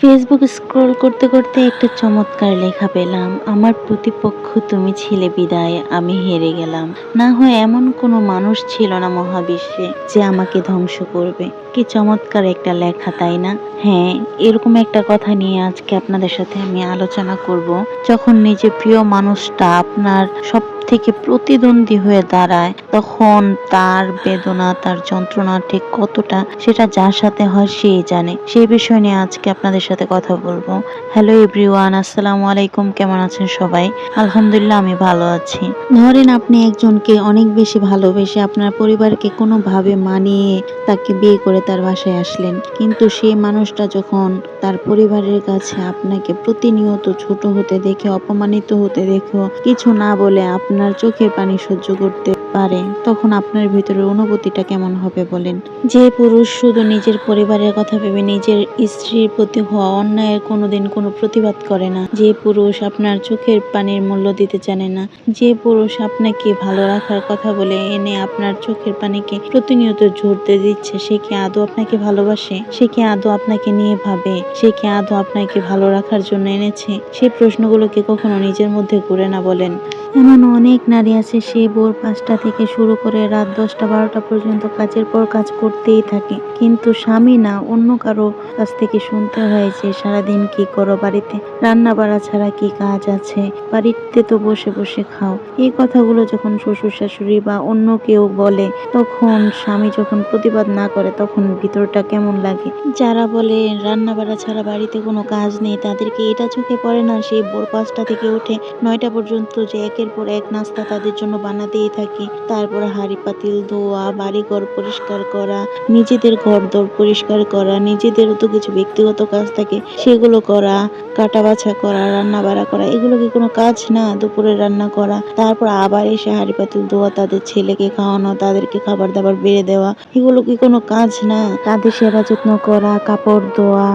Facebook scroll করতে করতে একটা চমৎকার লেখা পেলাম, আমার প্রতিপক্ষ তুমি ছিলে বিদায় আমি হেরে গেলাম। না হয় এমন কোনো মানুষ ছিল না মহাবিশ্বে যে আমাকে ধ্বংস করবে। কি চমৎকার একটা লেখা, তাই না? হ্যাঁ, এরকম একটা কথা নিয়ে আজকে আপনাদের সাথে আমি আলোচনা করব। যখন নিজের প্রিয় মানুষটা আপনার সব থেকে প্রতিদ্বন্দ্বী হয়ে দাঁড়ায়, তখন তার বেদনা, তার যন্ত্রণা ঠিক কতটা, সেটা যার সাথে হয় সেই জানে। সেই বিষয় নিয়ে আজকে আপনাদের সাথে কথা বলবো। হ্যালো এভরিওয়ান, আসসালামু আলাইকুম। কেমন আছেন সবাই? আলহামদুলিল্লাহ, আমি ভালো আছি। ধরেন আপনি একজনকে অনেক বেশি ভালোবেসে আপনার পরিবারকে কোনোভাবে মানিয়ে তাকে বিয়ে করে তার বাসায় আসলেন, কিন্তু সেই মানুষটা যখন তার পরিবারের কাছে আপনাকে প্রতিনিয়ত ছোট হতে দেখে, অপমানিত হতে দেখে কিছু না বলে আপনার চোখের পানি সহ্য করতে পারে, তখন আপনার ভিতরের অনুভূতিটা কেমন হবে বলেন? যে পুরুষ শুধু নিজের পরিবারের কথা ভেবে নিজের স্ত্রীর প্রতি হওয়া অন্যায়ের কোনোদিন কোনো প্রতিবাদ করে না, যে পুরুষ আপনার চোখের পানির মূল্য দিতে জানে না, যে পুরুষ আপনাকে ভালো রাখার কথা বলে এনে আপনার চোখের পানিকে প্রতিনিয়ত ঝরতে দিচ্ছে, সে কি আদৌ আপনাকে ভালোবাসে? সে কি আদৌ আপনাকে নিয়ে ভাবে? সে কি আদৌ আপনাকে ভালো রাখার জন্য এনেছে? সেই প্রশ্নগুলোকে কখনো নিজের মধ্যে ঘুরে না বলেন? এমন অনেক নারী আছে, সে ভোর 5টা থেকে শুরু করে রাত 10টা-12টা পর্যন্ত কাজের পর কাজ করতেই থাকে, কিন্তু স্বামী না, অন্য কারো কাছ থেকে শুনতে হয় যে সারাদিন কি করো, বাড়িতে রান্না বাড়া ছাড়া কি কাজ আছে, বাড়িতে তো বসে বসে খাও। এই কথাগুলো যখন শ্বশুর শাশুড়ি বা অন্য কেউ বলে, তখন স্বামী যখন প্রতিবাদ না করে, তখন ভিতরটা কেমন লাগে? যারা বলে রান্না বাড়া ছাড়া বাড়িতে কোনো কাজ নেই, তাদেরকে এটা চোখে পড়ে না সেই ভোর 5টা থেকে উঠে 9টা পর্যন্ত যে একের পর এক নাস্তা তাদের জন্য বানাতেই থাকে, তারপরে হাঁড়ি পাতিল ধোয়া, বাড়িঘর পরিষ্কার করা, নিজেদের ঘরদোর পরিষ্কার করা, নিজেদেরও তো কিছু ব্যক্তিগত কাজ থাকে সেগুলো করা, কাটা বাছা করা, রান্না বাড়া করা, এগুলো কি কোনো কাজ না? দুপুরে রান্না করা, তারপর আবার এসে হাঁড়ি পাতিল ধোয়া, তাদের ছেলেকে খাওয়ানো, তাদেরকে খাবার দাবার বেড়ে দেওয়া, এগুলো কি কোনো কাজ না? তাদের সেবা যত্ন করা, কাপড় ধোয়া,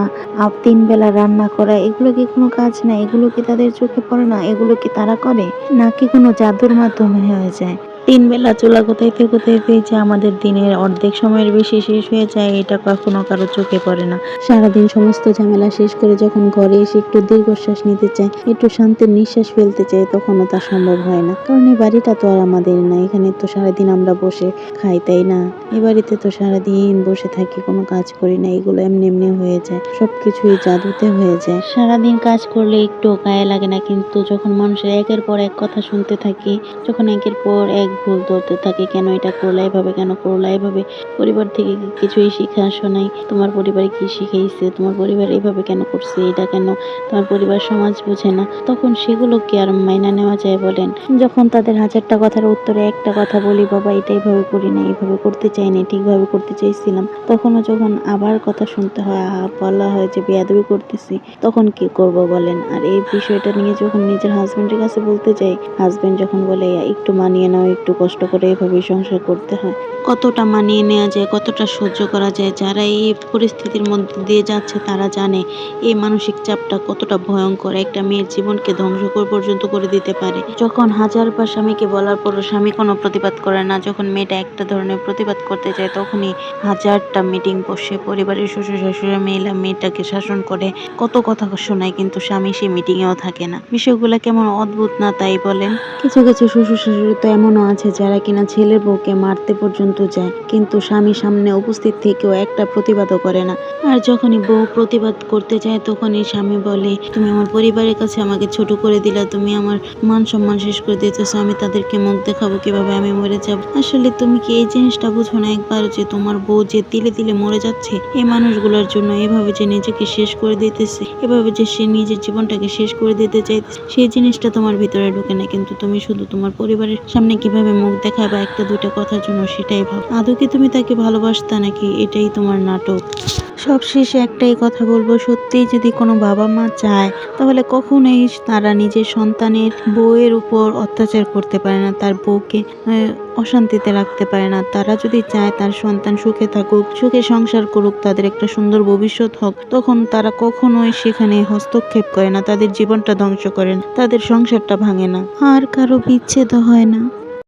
3 বেলা রান্না করা, এগুলো কি কোনো কাজ না? এগুলো কি তাদের চোখে পড়ে না? এগুলো কি তারা করে? নাকি কোনো জাদুর মাধ্যমে হয়ে যায়? 3 বেলা চুলা কোথাইতে কোথাইতে যে আমাদের দিনের অর্ধেক সময়ের বেশি শেষ হয়ে যায়, এটা কখনো কারো চোখে পড়ে না। সারাদিন সমস্ত ঝামেলা শেষ করে যখন ঘরে এসে একটু দীর্ঘশ্বাস নিতে চায়, একটু শান্তির নিঃশ্বাস ফেলতে চায়, তখনও তা সম্ভব হয় না। কারণ এই বাড়িটা তো আর আমাদের না, এখানে তো সারাদিন আমরা বসে খাই, তাই না? এ বাড়িতে তো সারাদিন বসে থাকি, কোনো কাজ করি না, এগুলো এমনি এমনি হয়ে যায়, সবকিছুই জাদুতে হয়ে যায়। সারাদিন কাজ করলে একটু গায়ে লাগে না, কিন্তু যখন মানুষের একের পর এক কথা শুনতে থাকি, যখন একের পর এক ভুল ধরতে থাকে, কেন এটা করলা, এভাবে কেন করলা, এভাবে পরিবার থেকে কিছুই শিখা শোনাই, তোমার পরিবারে কি শিখাইছে, তোমার পরিবার এভাবে কেন করছে, এটা কেন, তোমার পরিবার সমাজ বুঝে না, তখন সেগুলো কি আর মাইনা নেওয়া যায় বলেন? যখন তাদের 1000টা কথার উত্তরে একটা কথা বলি, বাবা এটা এইভাবে করি না, এইভাবে করতে চাইনি, ঠিকভাবে করতে চাইছিলাম, তখনও যখন আবার কথা শুনতে হয়, বলা হয় যে বেয়াদবি করতেছি, তখন কি করব বলেন? আর এই বিষয়টা নিয়ে যখন নিজের হাজবেন্ডের কাছে বলতে যাই, হাজবেন্ড যখন বলে একটু মানিয়ে নাও, একটু কষ্ট করে এভাবেই সংসার করতে হয়। কতটা মানিয়ে নেওয়া যায়, কতটা সহ্য করা যায়, যারা এই পরিস্থিতির মধ্যে দিয়ে যাচ্ছে তারা জানে এই মানসিক চাপটা কতটা ভয়ঙ্কর, একটা মেয়ের জীবনকে ধ্বংস পর্যন্ত করে দিতে পারে। যখন 1000বার স্বামীকে বলার পরও স্বামী কোনো প্রতিবাদ করে না, যখন মেয়েটা একটা ধরনের প্রতিবাদ করতে যায়, তখনই 1000টা মিটিং বসে, পরিবারের শ্বশুর শাশুড়ি মিলে মেয়েটাকে শাসন করে, কত কথা শোনায়, কিন্তু স্বামী সেই মিটিংয়েও থাকে না। বিষয়গুলো কেমন অদ্ভুত না, তাই বলেন? কিছু কিছু শ্বশুর শাশুড়ি তো এমনও আছে যারা কিনা ছেলের বউকে মারতে পর্যন্ত যায়, কিন্তু স্বামী সামনে উপস্থিত থেকেও একটা প্রতিবাদও করে না। আর যখনই বউ প্রতিবাদ করতে যায়, তখনই স্বামী বলে, তুমি আমার পরিবারের কাছে আমাকে ছোট করে দিলা, তুমি আমার মান সম্মান শেষ করে দিতেছো, আমি তাদেরকে মুখ দেখাবো কিভাবে, আমি মরে যাব। আসলে তুমি কি এই জিনিসটা বুঝো না একবার, যে তোমার বউ যে তিলে তিলে মরে যাচ্ছে এই মানুষগুলোর জন্য, এভাবে যে নিজেকে শেষ করে দিতেছে, এভাবে যে সে নিজের জীবনটাকে শেষ করে দিতে চাইতেছে, সেই জিনিসটা তোমার ভিতরে ঢুকে না, কিন্তু তুমি শুধু তোমার পরিবারের সামনে কিভাবে মুখ দেখাবা একটা দুইটা কথার জন্য, সেটাই ভাব। আদৌ কি তুমি তাকে ভালোবাসতা নাকি এটাই তোমার নাটক? সবশেষে একটাই কথা বলবো, সত্যিই যদি কোনো বাবা মা চায়, তাহলে কখনোই তারা নিজের সন্তানের বউয়ের উপর অত্যাচার করতে পারে না, তার বউকে অশান্তিতে রাখতে পারে না। তারা যদি চায় তার সন্তান সুখে থাকুক, সুখে সংসার করুক, তাদের একটা সুন্দর ভবিষ্যৎ হোক, তখন তারা কখনোই সেখানে হস্তক্ষেপ করে না, তাদের জীবনটা ধ্বংস করে না, তাদের সংসারটা ভাঙে না, আর কারো বিচ্ছেদ হয় না।